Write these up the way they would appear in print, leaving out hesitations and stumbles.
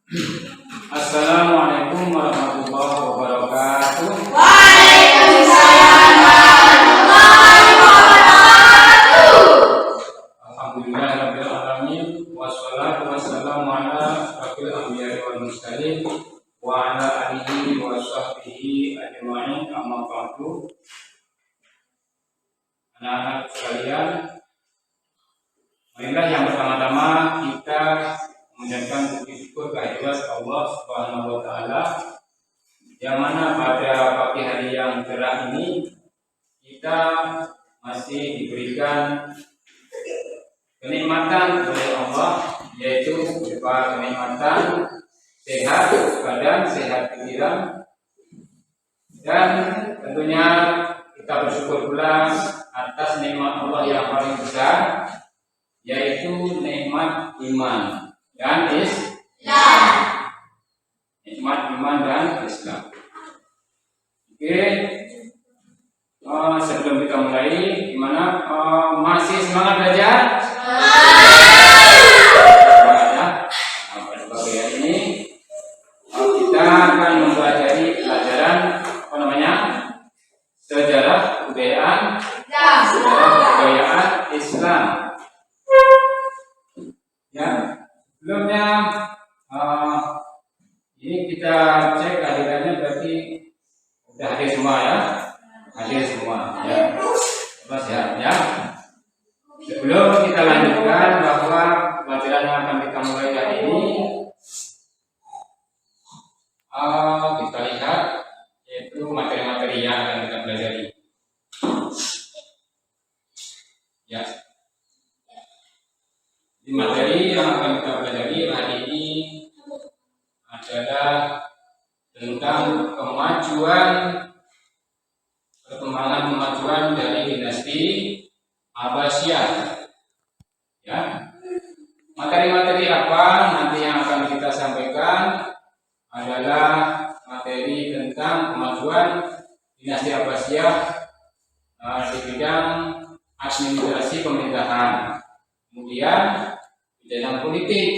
Assalamualaikum warahmatullahi wabarakatuh. Waalaikumsalam warahmatullahi wabarakatuh. Alhamdulillahirabbil alamin wassalatu wassalamu ala asyrofil anbiya'i wal mursalin wa ala alihi wa sahbihi ajma'in, amma ba'du. Anak-anak sekalian, marilah yang pertama-tama kita mengucapkan puji syukur kehadirat Allah Subhanahu wa taala, yang mana pada pagi hari yang cerah ini kita masih diberikan kenikmatan oleh Allah, yaitu berupa kenikmatan sehat badan, sehat pikiran, dan tentunya kita bersyukur pula atas nikmat Allah yang paling besar, yaitu nikmat iman dan Islam. Nikmat iman dan Islam. Oke, sebelum kita mulai, gimana? Masih semangat belajar? Semangat ya. Pada pagi hari ini kita akan mempelajari pelajaran apa namanya? Sejarah kebudayaan Islam. Ya, sebelumnya ini kita cek kehadirannya, berarti udah hadir semua ya, hadir semua ya. Terus ya. Sebelum kita lanjutkan bahwa pelajaran yang akan kita mulai hari ini, kita lihat yaitu materi-materi yang akan kita pelajari. Ya. Di materi yang akan kita pelajari hari ini adalah tentang kemajuan dari dinasti Abbasiyah. Ya. Materi-materi apa nanti yang akan kita sampaikan adalah materi tentang kemajuan dinasti Abbasiyah di bidang administrasi pemerintahan, kemudian bidang politik,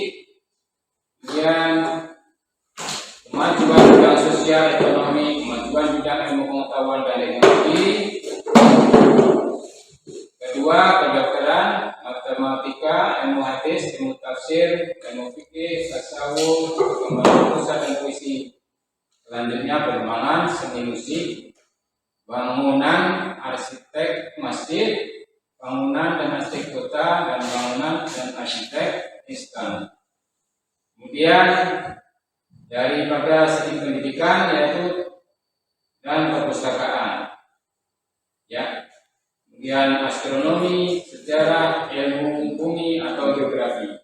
kemudian kemajuan bidang sosial ekonomi, kemajuan bidang ilmu pengetahuan dan teknologi, kedua kedokteran, matematika, ilmu hadis, ilmu tafsir, ilmu fikih, tasawuf, pengembangan pusat dan puisi. Selanjutnya perkembangan seni musik, bangunan, arsitek masjid, bangunan dan arsitek kota, dan bangunan dan arsitek istana. Kemudian daripada segi pendidikan yaitu dan perpustakaan. Ya. Kemudian astronomi, sejarah, ilmu bumi atau geografi.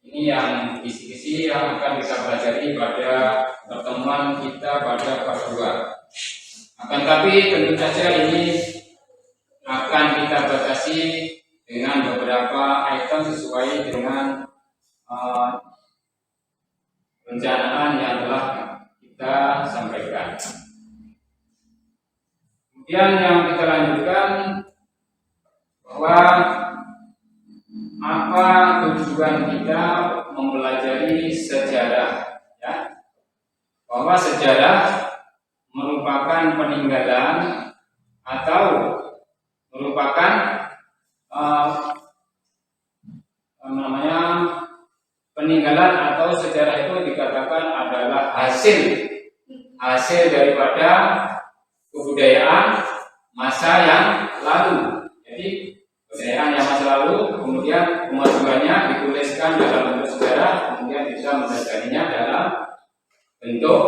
Ini yang kisi-kisi yang akan kita pelajari pada pertemuan kita pada part 2. Akan tapi tentu saja ini akan kita batasi dengan beberapa item sesuai dengan perencanaan yang telah kita sampaikan. Kemudian yang kita lanjutkan bahwa apa tujuan kita mempelajari sejarah, ya? Bahwa sejarah merupakan peninggalan atau merupakan peninggalan atau sejarah itu dikatakan adalah hasil daripada kebudayaan masa yang lalu. Jadi kebudayaan yang masa lalu, kemudian kemajuannya dituliskan dalam bentuk sejarah, kemudian bisa mempelajarinya dalam bentuk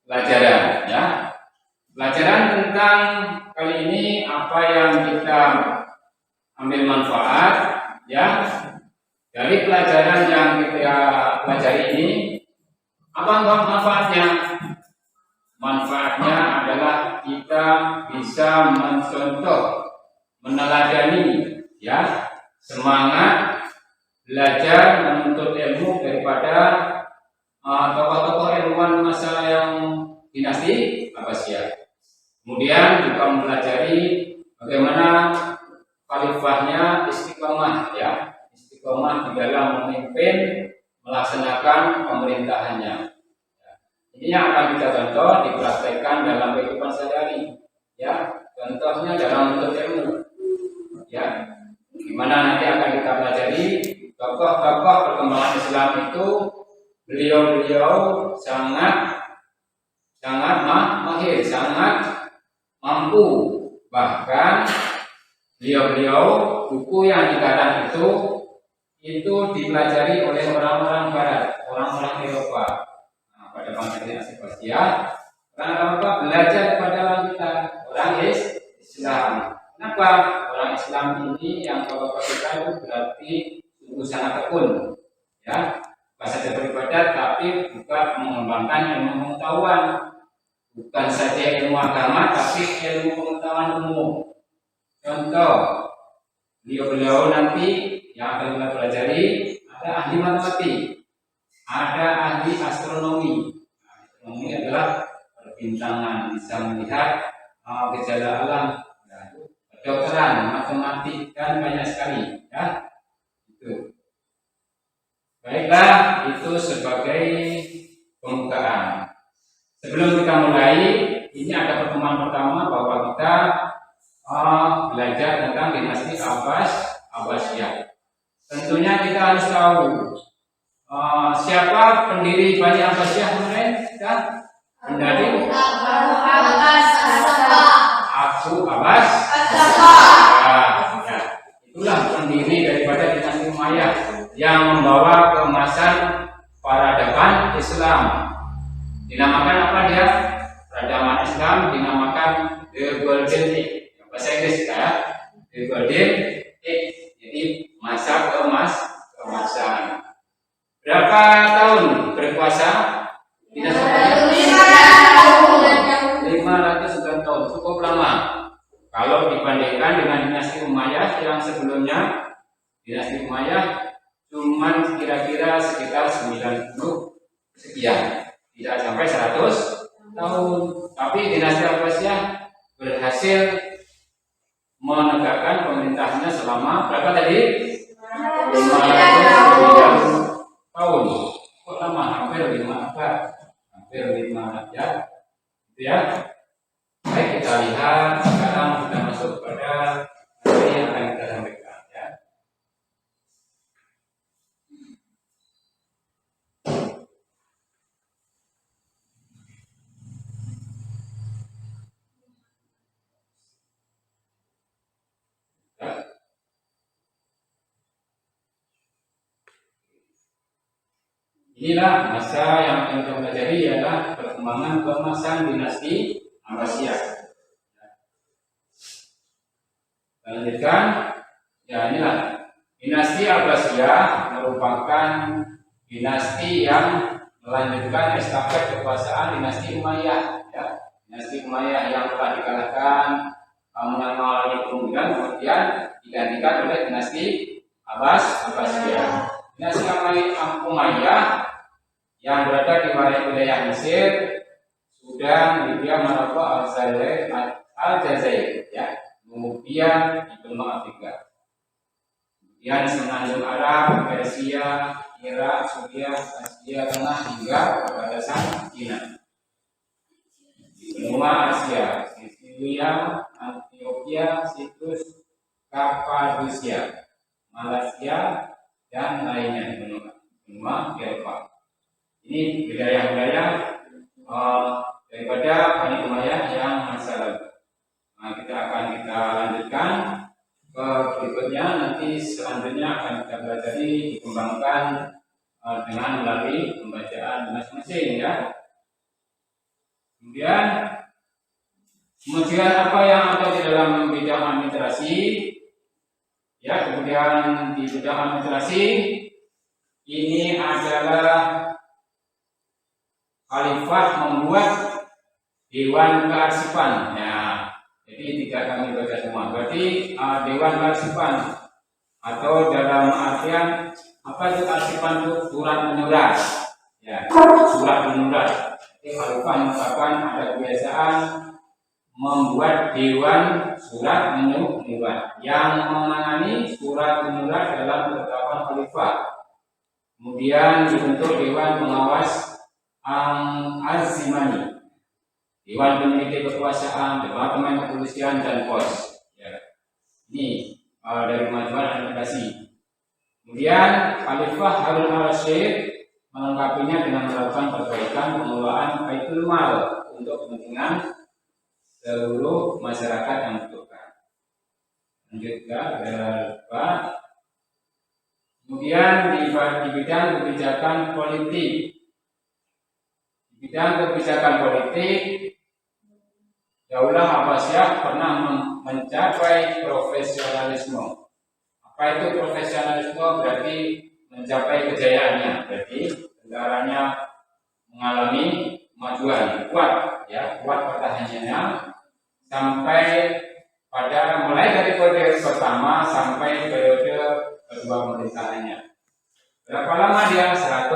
pelajaran. Ya, pelajaran tentang kali ini apa yang kita ambil manfaat, ya, dari pelajaran yang kita pelajari ini. Apa manfaatnya? Manfaatnya adalah kita bisa mencontoh, meneladani, ya, semangat belajar menuntut ilmu daripada tokoh-tokoh ilmuwan masa yang dinasti Abbasiyah. Kemudian juga mempelajari bagaimana khalifahnya istiqomah, ya, istiqomah di dalam memimpin melaksanakan pemerintahannya. Ini yang akan kita contoh dipraktekkan dalam kehidupan sehari-hari. Ya, contohnya dalam bentuk ilmu. Ya, dimana nanti akan kita pelajari tokoh-tokoh perkembangan Islam itu beliau-beliau sangat mahir, sangat mampu. Bahkan beliau-beliau buku yang dikarang itu dipelajari oleh orang-orang Barat, orang-orang Eropa. Nah, pada bangsa Asia, orang Eropa belajar kepada orang kita, orang Islam. Kenapa? Orang Islam ini yang kalau kita itu berarti sungguh sangat tekun, ya, bukan saja beribadat tapi juga mengembangkan ilmu pengetahuan, bukan saja ilmu agama tapi ilmu pengetahuan umum. Contoh, beliau-beliau nanti yang akan kita pelajari ada ahli matematik, ada ahli astronomi. Astronomi adalah perbintangan, bisa melihat gejala alam. Kedokteran, matematik, dan banyak sekali, ya. Itu. Baiklah, itu sebagai pembukaan. Sebelum kita mulai, ini ada pertemuan pertama bahwa kita belajar tentang dinasti Abbasiyah. Tentunya kita harus tahu siapa pendiri Bani Abbasiyah kemarin? Pendiri Abu Abbas. Itulah pendiri daripada dinasti Umayyah yang membawa keemasan peradaban Islam. Dinamakan apa dia? Peradaban Islam dinamakan The Golden Age. Bahasa Inggris ya, The Golden Age. Jadi masa keemasan. Berapa tahun berkuasa? Tidak 509 tahun, cukup lama. Kalau dibandingkan dengan dinasti Umayyah yang sebelumnya, dinasti Umayyah cuma kira-kira sekitar 90 sekian, tidak sampai 100 tahun. Tapi dinasti Abbasiyah berhasil menegakkan pemerintahnya selama berapa tadi? 509 tahun. Kok lama? Hampir 5 ya. Itu ya. Baik, kita lihat sekarang kita masuk pada materi yang akan kita sampaikan, ya. Inilah masa yang akan kita pelajari, adalah perkembangan keemasan dinasti Abbasiyah. Lanjutkan, ya inilah dinasti Abbasiyah merupakan dinasti yang melanjutkan estafet kekuasaan dinasti Umayyah. Ya. Dinasti Umayyah yang telah dikalahkan mengalami kemudian digantikan oleh dinasti Abbasiyah. Dinasti Umayyah yang berada di wilayah Mesir, Sudan, Libya, Maroko, Aljazair, ya, kemudian di benua Afrika, kemudian semenanjung Arab, Persia, Irak, Suriah, Asia Tengah hingga perbatasan Cina. Di benua Asia, Sisilia, Antioquia, Situs, Kapadosia, Malaysia, dan lainnya di benua Eropa. Ini wilayah-wilayah daripada Bani Umayyah yang masa lalu. Nah, kita lanjutkan ke berikutnya. Nanti selanjutnya akan kita pelajari, dikembangkan dengan melalui pembacaan masing-masing, ya. Kemudian apa yang ada di dalam bidang administrasi, ya. Kemudian di bidang administrasi ini adalah Khalifah membuat Dewan Kearsipan. Ya, jadi tidak kami baca semua. Berarti Dewan Kearsipan, atau dalam artian apa itu kearsipan? Itu surat menyurat. Ya, surat menyurat. Jadi Khalifah mengatakan ada kebiasaan membuat Dewan Surat Menyurat yang menangani surat menyurat dalam ketetapan Kemudian dibentuk Dewan Pengawas Azimani, Dewan Peneliti Kekuasaan, Departemen Kepolisian dan Pos. Ya. Ini dari kemajuan administrasi. Kemudian Khalifah Harun al-Rashid melengkapinya dengan melakukan perbaikan pengelolaan Baitul Mal untuk kepentingan seluruh masyarakat yang membutuhkan. Lanjutkan, Pak. Kemudian di bidang kebijakan politik, Daulah Abbasiyah pernah mencapai profesionalisme. Apa itu profesionalisme? Berarti mencapai kejayaannya. Berarti negaranya mengalami kemajuan kuat, ya, kuat pertahanannya sampai pada mulai dari periode pertama sampai periode kedua pemerintahannya. Berapa lama dia? 100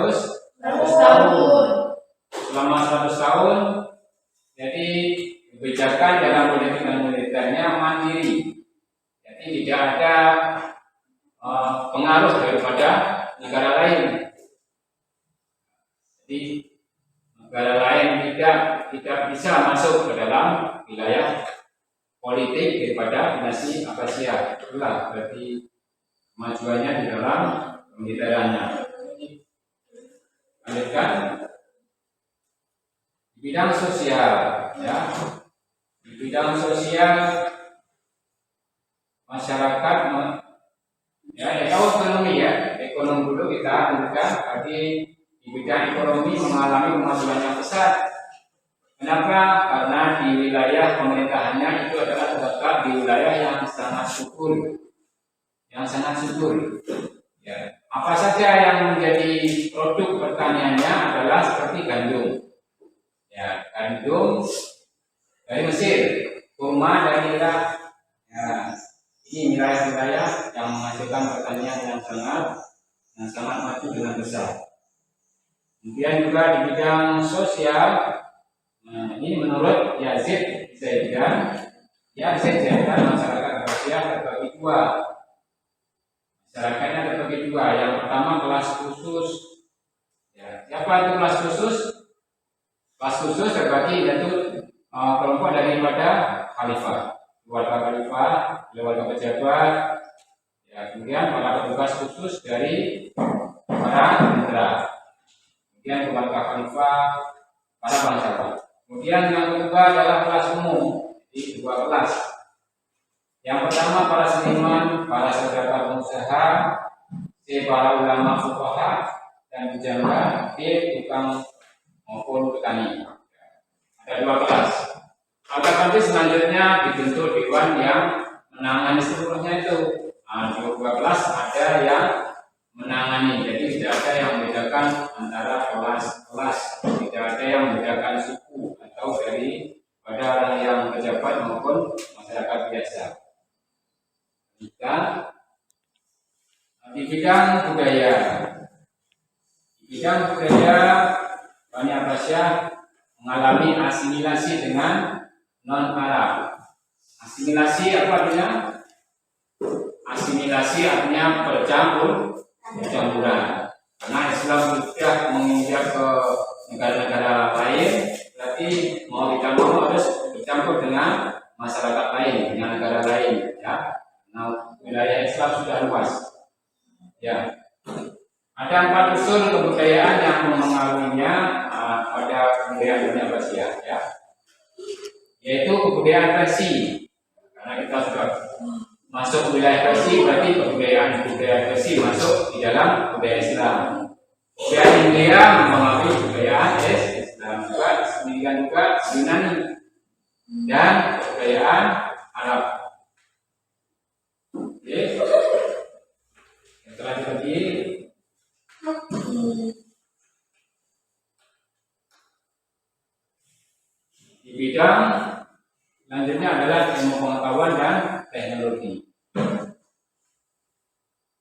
tahun. Selama 100 tahun, jadi kebijakan dalam politik dan militernya mandiri. Jadi tidak ada pengaruh daripada negara lain. Jadi negara lain tidak bisa masuk ke dalam wilayah politik daripada dinasti Abbasiyah. Itulah berarti kemajuannya di dalam pemiliterannya. Lanjutkan. Di bidang sosial, ya. Di bidang sosial masyarakat, ya, ekonomi, ya. Ekonomi dulu kita lanjutkan. Tadi di bidang ekonomi mengalami kemajuan yang besar. Kenapa? Karena di wilayah pemerintahannya itu adalah terletak di wilayah yang sangat subur. Ya. Apa saja yang menjadi produk pertaniannya adalah seperti gandum. Ya, gandum dari Mesir, kurma dari Irak. Ya, ini wilayah-wilayah yang menghasilkan pertanian yang sangat maju dengan besar. Kemudian juga di bidang sosial, ini menurut Yazid Zaidan masyarakat Abbasiyah terbagi dua. Masyarakatnya terbagi dua. Yang pertama kelas khusus. Ya, siapa itu kelas khusus? Kelas khusus terbagi yaitu kelompok daripada khalifah, keluarga khalifah, keluarga pejabat, ya, kemudian para petugas khusus dari para jenderal, kemudian keluarga khalifah, para bangsawan. Kemudian yang kedua adalah kelas umum, jadi dua kelas. Yang pertama para seniman, para saudagar pengusaha, para ulama fuqaha, dan bujangga, tukang maupun petani. Ada dua kelas. Akan nanti selanjutnya dibentuk dewan yang menangani seluruhnya itu. Di dua kelas ada yang menangani. Jadi tidak ada yang membedakan antara kelas-kelas, tidak ada yang membedakan suku atau dari pada orang yang pejabat maupun masyarakat biasa. Kita di bidang budaya. Bani Abbasiyah mengalami asimilasi dengan non-Arab. Asimilasi apa artinya? Asimilasi artinya percampuran. Karena Islam sudah menginjak ke negara-negara lain, berarti mau tidak mau harus bercampur dengan masyarakat lain, dengan negara lain. Ya, nah wilayah Islam sudah luas. Ya. Ada 4 unsur kebudayaan yang memengaruhinya pada kebudayaan Bani Abbasiyah, ya. Yaitu kebudayaan Persia. Karena kita sudah masuk wilayah Persia, berarti kebudayaan Persia masuk di dalam budaya Islam. Kebudayaan India mempengaruhi kebudayaan Islam juga, demikian juga Yunani dan kebudayaan Arab. Oke. Setelah dibagi di bidang selanjutnya adalah ilmu pengetahuan dan teknologi.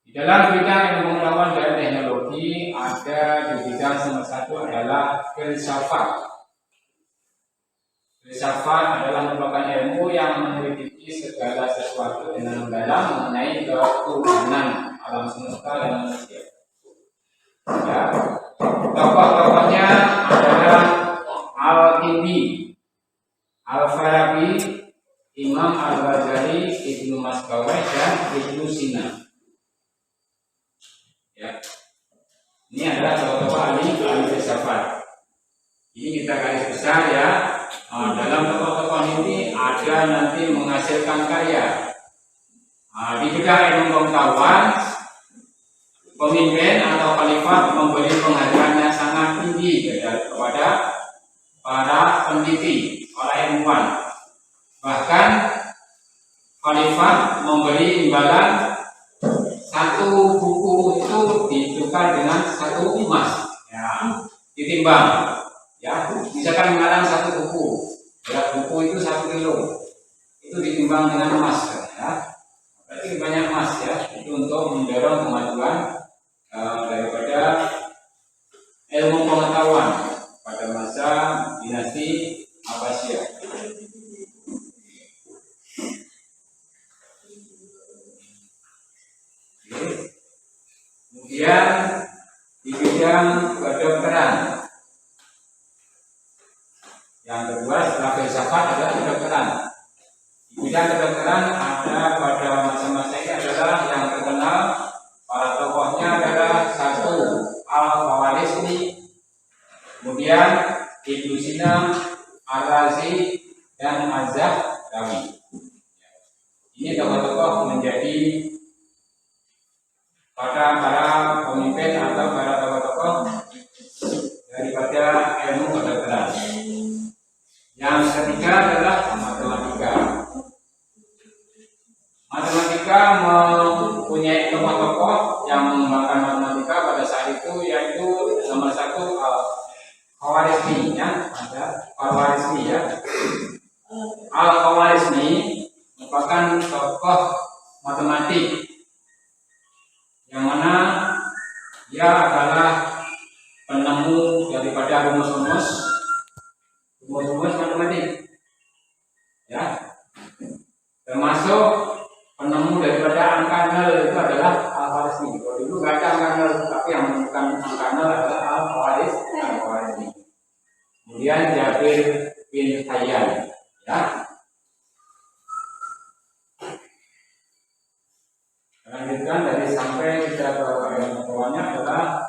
Di dalam bidang ilmu pengetahuan dan teknologi ada di bidang nomor 1 adalah filsafat. Filsafat adalah merupakan ilmu yang menyelidiki segala sesuatu dengan mendalam mengenai ketuhanan alam semesta dan manusia. Ya. Tokoh-tokohnya adalah Al-Kindi, Al-Farabi, Imam Al-Ghazali, Ibnu Masbawai, dan Ibnu Sina. Ya. Ini adalah tokoh-tokoh ahli filsafat. Ini kita garis besar ya. Dalam tokoh-tokoh ini ada nanti menghasilkan karya. Di bidang ilmu pengetahuan, pemimpin atau khalifah memberi penghargaan yang sangat tinggi kepada para peneliti, para ilmuwan. Bahkan khalifah memberi imbalan satu buku itu ditukar dengan satu emas, ya, ditimbang. Ya, misalkan mengarang satu buku, ya, buku itu 1 kilo, itu ditimbang dengan emas, ya. Berarti banyak emas, ya. Itu untuk mendorong kemajuan daripada ilmu pengetahuan pada masa dinasti Abbasiyah. Kemudian di bidang kedokteran, yang kedua setelah filsafat adalah kedokteran. Di bidang kedokteran ada pada masa-masa ini adalah yang terkenal, para tokohnya adalah satu Al-Khawarizmi, kemudian Ibnu Sina, Al-Razi, dan Az-Zahrani. Ini tokoh-tokoh menjadi pada para pemimpin atau para tokoh-tokoh daripada ilmu kedokteran. Yang ketiga adalah matematika. Matematika mempunyai tokoh-tokoh yang mengembangkan matematika pada saat itu, yaitu nomor satu Al-Khawarizmi, ya, ada Al-Khawarizmi, ya. Al-Khawarizmi merupakan tokoh matematik yang mana dia adalah penemu daripada rumus-rumus matematik, ya, termasuk penemu daripada angka nol itu adalah Al-Khawarizmi. Kalau dulu nggak ada angka nol, tapi yang menemukan angka nol adalah Al-Khawarizmi. Kemudian Jabir bin Hayyan, ya. Lanjutkan dari sampai kita ke pengetahuannya adalah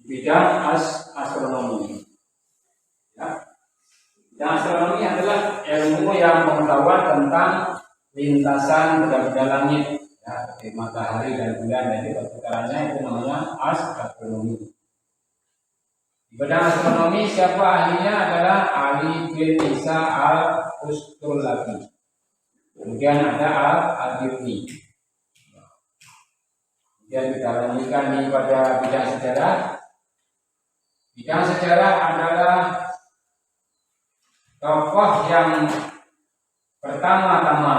bidang astronomi. Ya. Bidang astronomi adalah ilmu yang pengetahuan tentang lintasan benda-benda langit, ya, seperti matahari dan bulan. Jadi pertukarannya itu namanya astronomi. Di bidang astronomi siapa ahlinya adalah Ali bin Isa Al-Ustulabi. Kemudian ada Al-Adibni. Kemudian kita lanjutkan nih pada bidang sejarah. Bidang sejarah adalah tokoh yang pertama-tama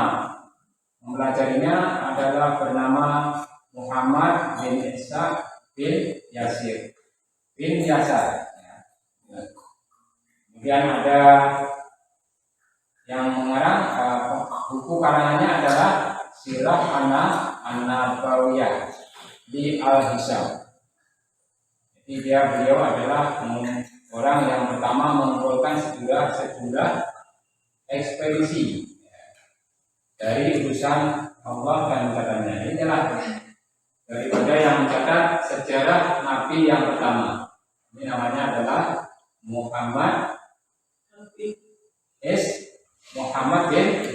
mempelajarinya adalah bernama Muhammad bin Isa bin Yasir bin Yasar. Kemudian ada yang mengarang buku karangannya adalah Sirah An-Nabawiyah di Al-Hisam. Jadi beliau adalah orang yang pertama mengumpulkan sejumlah ekspedisi dari urusan Allah dan katanya. Inilah daripada yang mencatat sejarah Nabi yang pertama. Ini namanya adalah Muhammad bin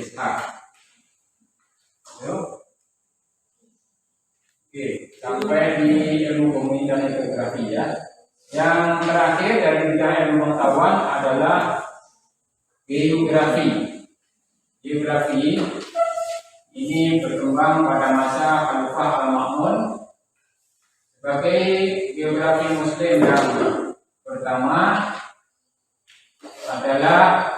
Ishaq. Oke, sampai di ilmu bumi dan geografi, ya. Yang terakhir dari bidang ilmu pengetahuan adalah geografi. Geografi ini berkembang pada masa Khalifah Al-Ma'mun sebagai geografi Muslim yang pertama adalah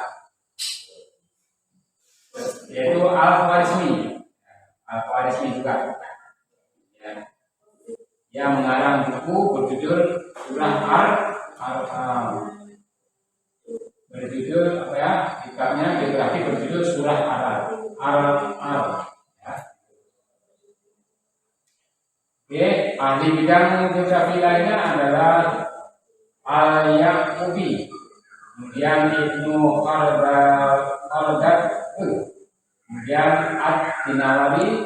yaitu Al-Khawarizmi. Al-Khawarizmi juga, ya, yang mengarang buku berjudul Surah berjudul apa ya? Kitabnya geografi berjudul Surah Al. Ya. Oke, ahli bidang geografi lainnya adalah Al-Yaqubi, kemudian Ibnu Khaldun, kemudian Ad-Dinawawi,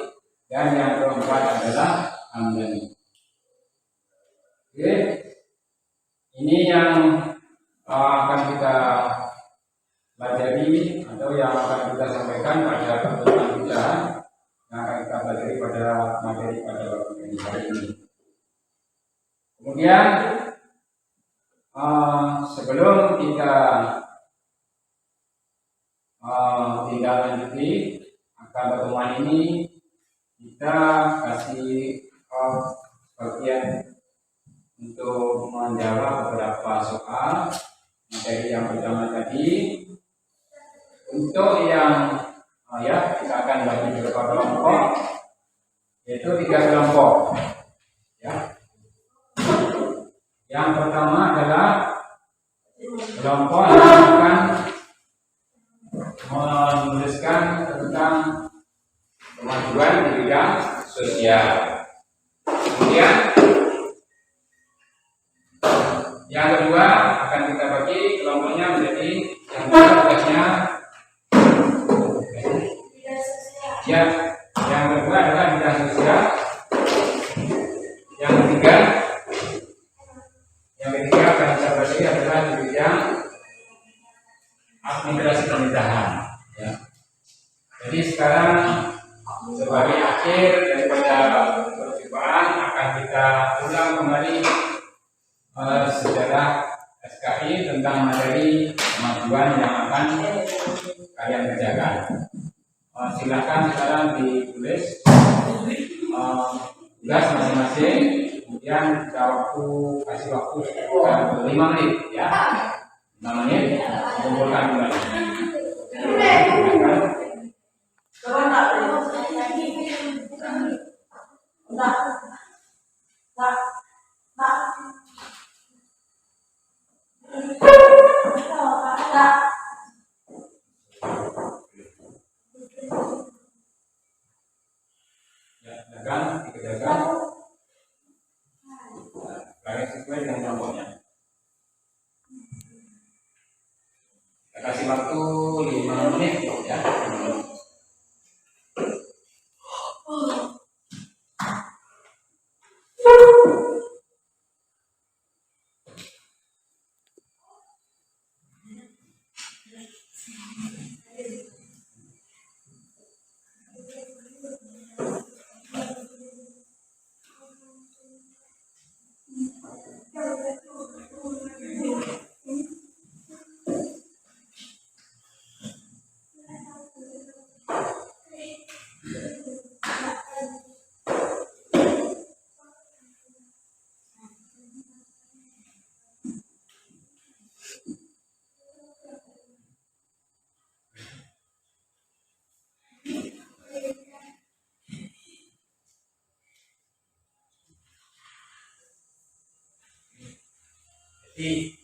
dan yang keempat adalah Hamdani. Oke, ini yang akan kita pelajari atau yang akan kita sampaikan pada pertemuan kita yang akan kita pelajari pada materi pada hari ini. Kemudian sebelum kita tindak lanjuti akan pertemuan ini, kita kasih bagian untuk menjawab beberapa soal materi yang pertama tadi. Untuk yang kita akan bagi beberapa kelompok, yaitu 3 kelompok. Ya. Yang pertama adalah kelompok yang akan menuliskan tentang kemajuan di bidang sosial. Kemudian yang kedua akan kita bagi kelompoknya menjadi yang tugasnya yang kedua adalah bidang sosial. Yang ketiga akan kita bagi adalah di bidang administrasi pemerintahan. Ya. Jadi sekarang sebagai akhir daripada perjumpaan akan kita ulang kembali sejarah SKI tentang materi kemajuan yang akan kalian kerjakan. Silakan sekarang ditulis tugas masing-masing, kemudian kasih waktu 5 menit ya. 5 menit kumpulkan kembali. Dikerjakan sesuai dengan kelompoknya. Kita kasih waktu 5 menit ya. Jadi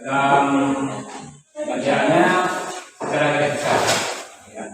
dalam bacaannya secara garis besar ya.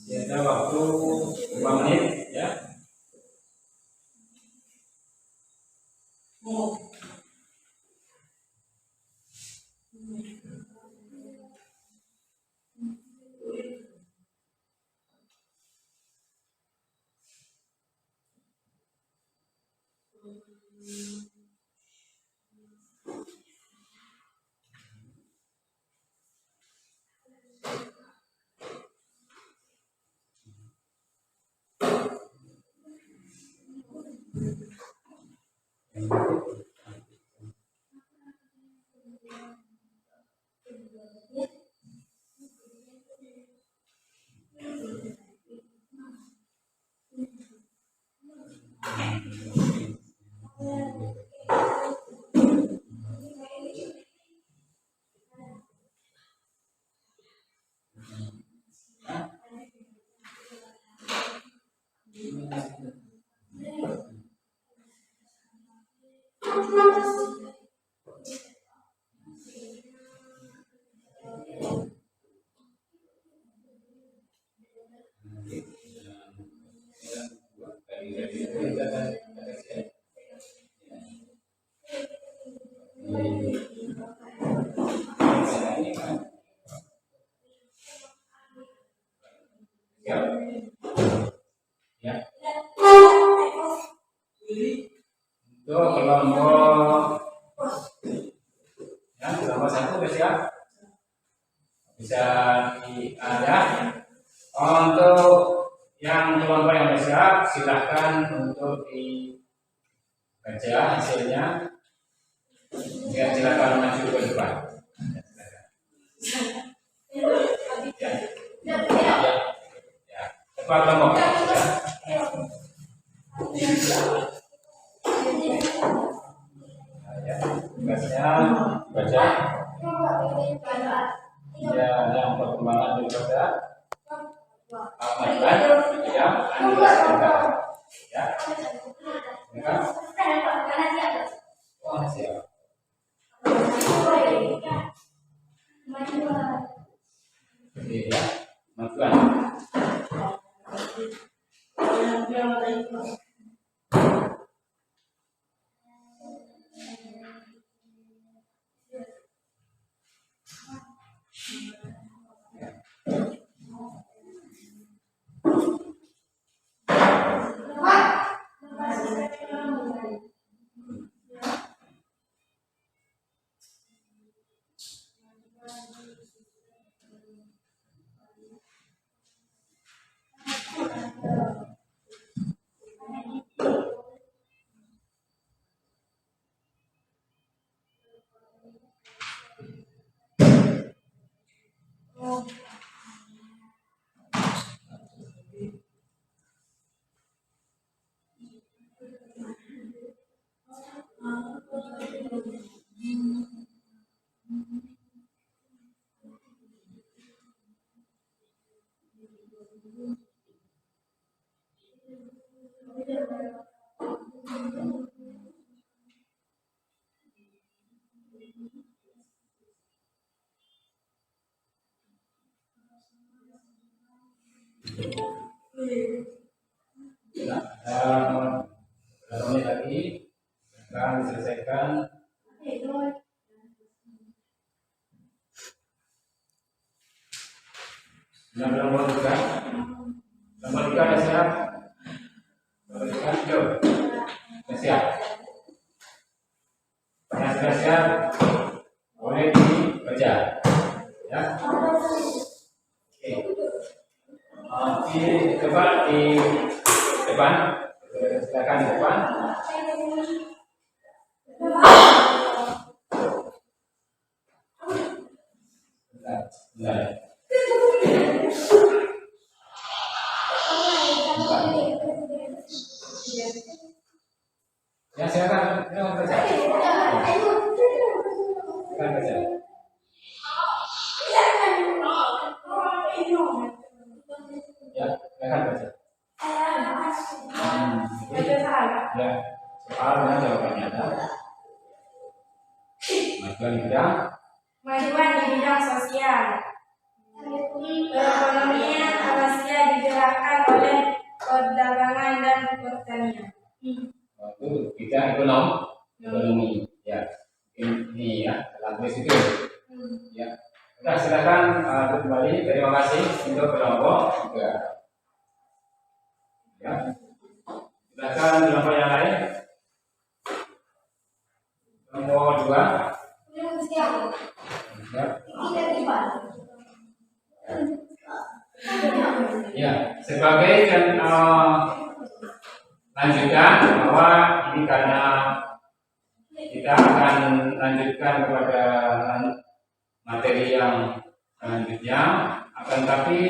Masih ada waktu 5 menit ya. Ya. Untuk kelompok ya, kelompok satu siap bisa ada. Untuk yang kelompok yang siap silahkan untuk dibaca hasilnya. Ya, silakan maju ke depan. Ya, cepat kelompok. Ya, tugasnya baca. Ya, yang perkembangan daripada Ahmad ya, ya, ya, wah siap. Oke ya, majuan. Berapa menit lagi akan diselesaikan. Nomor 3 ada siap? Nomor 3 hijau. Siap. Yang sudah siap boleh dibaca. Ya. Oke. Coba di depan. Silakan di depan. Bentar. Ya silakan baca. Silakan baca. Ya, silakan baca. Ya, soalnya jawabannya ada. Majuan di bidang. Majuan di bidang sosial. Perekonomian Asia digerakkan oleh perdagangan dan pertanian. Itu bidang ekonomi. Ya, ini ya dalam itu. Ya, sudah silakan kembali. Terima kasih untuk kelompok juga. Ya, silakan kelompok yang lain. Kelompok 2. Ya, sebagai lanjutan bahwa ini karena kita akan lanjutkan kepada materi yang selanjutnya. Akan tapi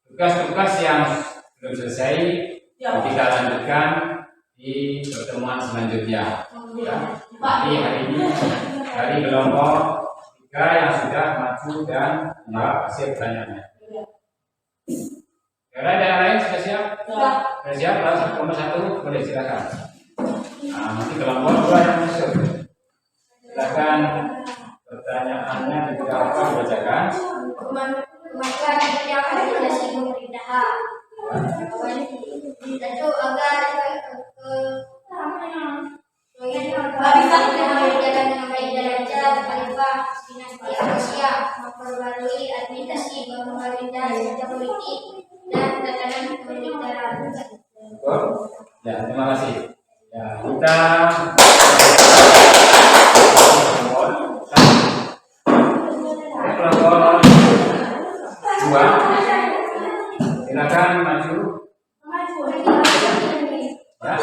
tugas-tugas yang belum selesai kita lanjutkan di pertemuan selanjutnya. Ya. Jadi hari ini dari kelompok 3 yang sudah maju dan menjawab hasil pertanyaannya. Ada yang lain sudah siap? Sudah siap? Nomor 1 boleh silakan. Nah, nanti kelompok 2 yang masuk. Silakan pertanyaannya dibacakan. Kemampuan yang rekomendasi pemerintahan. Tentu agar berjalan dengan baik dan lancar, khalifah dinasti Abbasiyah memperbarui administrasi pemerintahan serta politik dan tatanan pemerintahan. Ya, terima kasih. Ya, kita kelompok 2 silakan maju. Ya,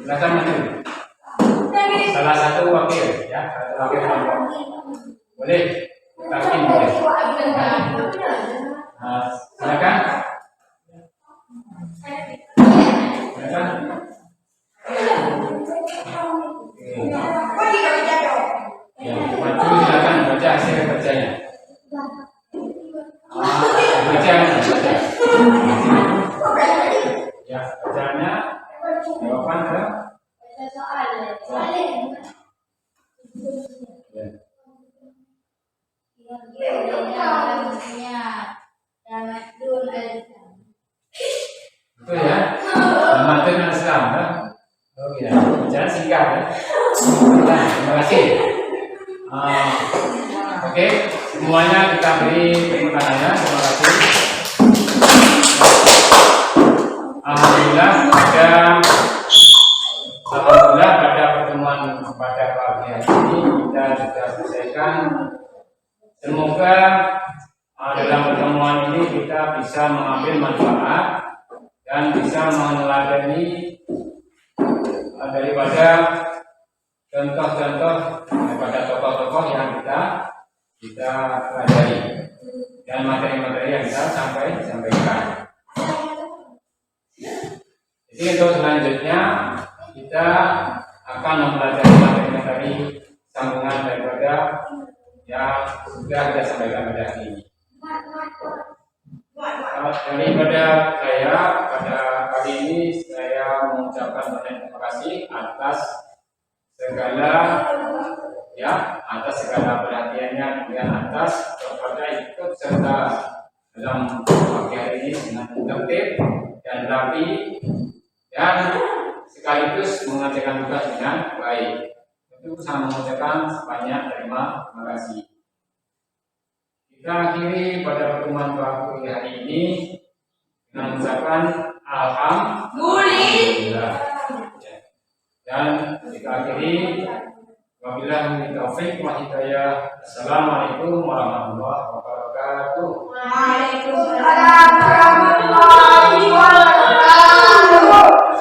silakan maju. Salah satu wakil, ya, satu wakil kelompok. Boleh, tapi boleh. Nah, silakan. Silakan. Ya, maju silakan baca hasil kerjanya. Baca. Ya, bacanya jawaban ke itu ya, Ramadan Islam kan? Oh iya, bacaan singkat ya. Nah, terima kasih. Oke, semuanya kita beri tepuk tangannya. Terima kasih. Alhamdulillah pada pertemuan pada pagi hari ini kita sudah selesaikan. Semoga dalam pertemuan ini kita bisa mengambil manfaat dan bisa meneladani daripada contoh-contoh daripada tokoh-tokoh yang kita pelajari dan materi-materi yang kita sampaikan. Jadi untuk selanjutnya kita akan mempelajari materi-materi sambungan daripada yang sudah kita sampaikan pada hari ini. Daripada saya pada kali ini saya mengucapkan banyak terima kasih atas segala perhatiannya dan atas kepada ikut serta dalam pagi hari ini dengan tertib dan rapi dan sekaligus mengerjakan tugas dengan baik. Itu saya mengucapkan banyak terima kasih. Kita akhiri pada pertemuan pagi hari ini dengan mengucapkan alhamdulillah. Dan kita akhiri wabillahi taufiq wa hidayah. Assalamualaikum warahmatullahi wabarakatuh. Waalaikumsalam warahmatullahi wabarakatuh.